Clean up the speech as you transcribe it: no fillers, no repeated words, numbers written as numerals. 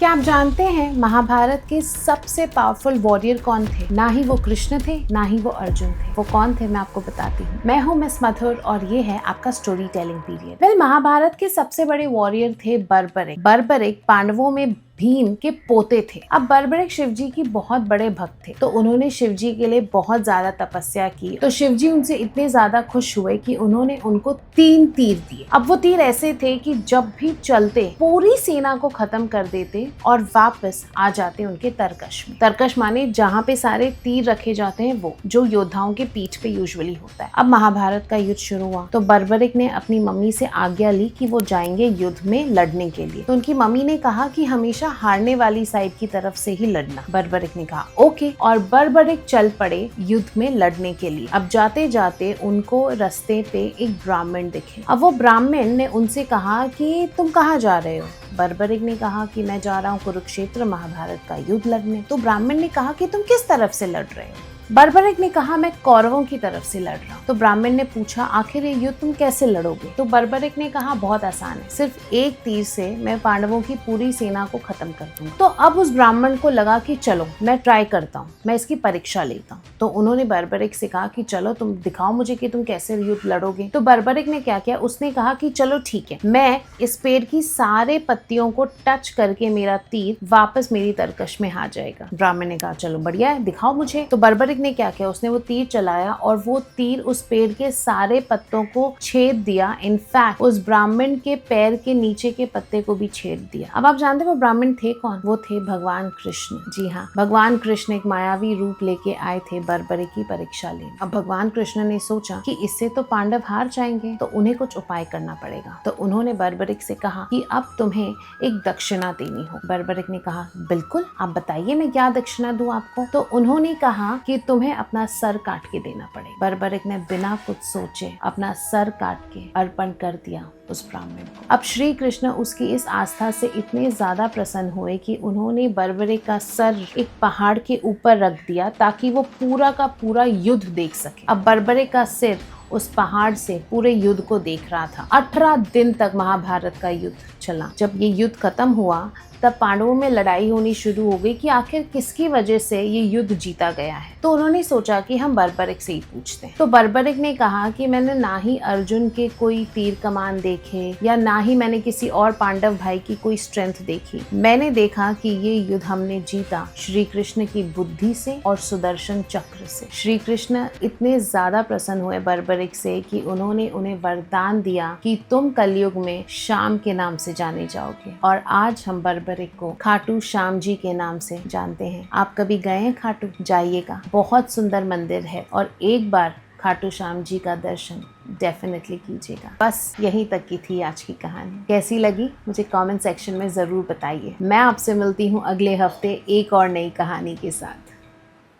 क्या आप जानते हैं महाभारत के सबसे पावरफुल वॉरियर कौन थे? ना ही वो कृष्ण थे, ना ही वो अर्जुन थे। वो कौन थे मैं आपको बताती हूँ। मैं हूँ मिस मधुर और ये है आपका स्टोरी टेलिंग पीरियड। महाभारत के सबसे बड़े वॉरियर थे बर्बरिक। बर्बरिक पांडवों में भीम के पोते थे। अब बर्बरिक शिवजी की बहुत बड़े भक्त थे, तो उन्होंने शिवजी के लिए बहुत ज्यादा तपस्या की। तो शिवजी उनसे इतने ज्यादा खुश हुए कि उन्होंने उनको 3 तीर दिए। अब वो तीर ऐसे थे कि जब भी चलते पूरी सेना को खत्म कर देते और वापस आ जाते उनके तरकश में। तरकश माने जहाँ पे सारे तीर रखे जाते हैं, वो जो योद्धाओं के पीठ पे यूजुअली होता है। अब महाभारत का युद्ध शुरू हुआ तो बर्बरिक ने अपनी मम्मी से आज्ञा ली कि वो जाएंगे युद्ध में लड़ने के लिए। तो उनकी मम्मी ने कहा कि हमेशा हारने वाली साइड की तरफ से ही लड़ना। बर्बरिक ने कहा ओके, और बर्बरिक चल पड़े युद्ध में लड़ने के लिए। अब जाते जाते उनको रास्ते पे एक ब्राह्मण दिखे। अब वो ब्राह्मण ने उनसे कहा कि तुम कहाँ जा रहे हो? बर्बरिक ने कहा कि मैं जा रहा हूँ कुरुक्षेत्र महाभारत का युद्ध लड़ने। तो ब्राह्मण ने कहा कि तुम किस तरफ से लड़ रहे हो? बर्बरिक ने कहा मैं कौरवों की तरफ से लड़ रहा हूँ। तो ब्राह्मण ने पूछा आखिर ये युद्ध तुम कैसे लड़ोगे? तो बर्बरिक ने कहा बहुत आसान है, सिर्फ एक तीर से मैं पांडवों की पूरी सेना को खत्म कर दूंगा। तो अब उस ब्राह्मण को लगा कि चलो मैं ट्राई करता हूँ, मैं इसकी परीक्षा लेता हूँ। तो उन्होंने बर्बरिक से कहा कि चलो तुम दिखाओ मुझे कि तुम कैसे युद्ध लड़ोगे। तो बर्बरिक ने क्या किया, उसने कहा कि चलो ठीक है, मैं इस पेड़ की सारे पत्तियों को टच करके मेरा तीर वापस मेरी तरकश में आ जाएगा। ब्राह्मण ने कहा चलो बढ़िया है, दिखाओ मुझे। तो बर्बरिक ने क्या किया, उसने वो तीर चलाया और वो तीर उस पेड़ के सारे पत्तों को छेद दिया। इनफैक्ट उस ब्राह्मण के पैर के नीचे के पत्ते को भी छेद दिया। अब आप जानते हैं वो ब्राह्मण थे कौन? वो थे भगवान कृष्ण। जी हाँ, भगवान कृष्ण एक मायावी रूप लेके आए थे बर्बरिक की परीक्षा लेने। अब भगवान कृष्ण ने सोचा कि इससे तो पांडव हार जाएंगे, तो उन्हें कुछ उपाय करना पड़ेगा। तो उन्होंने बर्बरिक से कहा कि अब तुम्हें एक दक्षिणा देनी हो। बर्बरिक ने कहा बिल्कुल, आप बताइए मैं क्या दक्षिणा दूं आपको? तो उन्होंने कहा कि तुम्हें अपना सर काट के देना पड़ेगा। बर्बरिक ने बिना कुछ सोचे अपना सर काट के अर्पण कर दिया उस ब्राह्मण को। अब श्री कृष्ण उसकी इस आस्था से इतने ज्यादा प्रसन्न हुए कि उन्होंने बर्बरिक का सर एक पहाड़ के ऊपर रख दिया ताकि वो पूरा का पूरा युद्ध देख सके। अब बर्बरिक का सिर उस पहाड़ से पूरे युद्ध को देख रहा था। 18 दिन तक महाभारत का युद्ध चला। जब ये युद्ध खत्म हुआ तब पांडवों में लड़ाई होनी शुरू हो गई कि आखिर किसकी वजह से ये युद्ध जीता गया है। तो उन्होंने सोचा कि हम बर्बरिक से ही पूछते हैं। तो बर्बरिक ने कहा कि मैंने ना ही अर्जुन के कोई तीर कमान देखे या ना ही मैंने किसी और पांडव भाई की कोई स्ट्रेंथ देखी। मैंने देखा कि ये युद्ध हमने जीता श्री कृष्ण की बुद्धि से और सुदर्शन चक्र से। श्री कृष्ण इतने ज्यादा प्रसन्न हुए बर्बरिक से कि उन्होंने उन्हें वरदान दिया कि तुम कलयुग में श्याम के नाम से जाने जाओगे। और आज हम बर्बरिक को खाटू श्याम जी के नाम से जानते हैं। आप कभी गए हैं खाटू? जाइएगा, बहुत सुंदर मंदिर है और एक बार खाटू श्याम जी का दर्शन डेफिनेटली कीजिएगा। बस यहीं तक की थी आज की कहानी। कैसी लगी मुझे कमेंट सेक्शन में जरूर बताइए। मैं आपसे मिलती हूँ अगले हफ्ते एक और नई कहानी के साथ।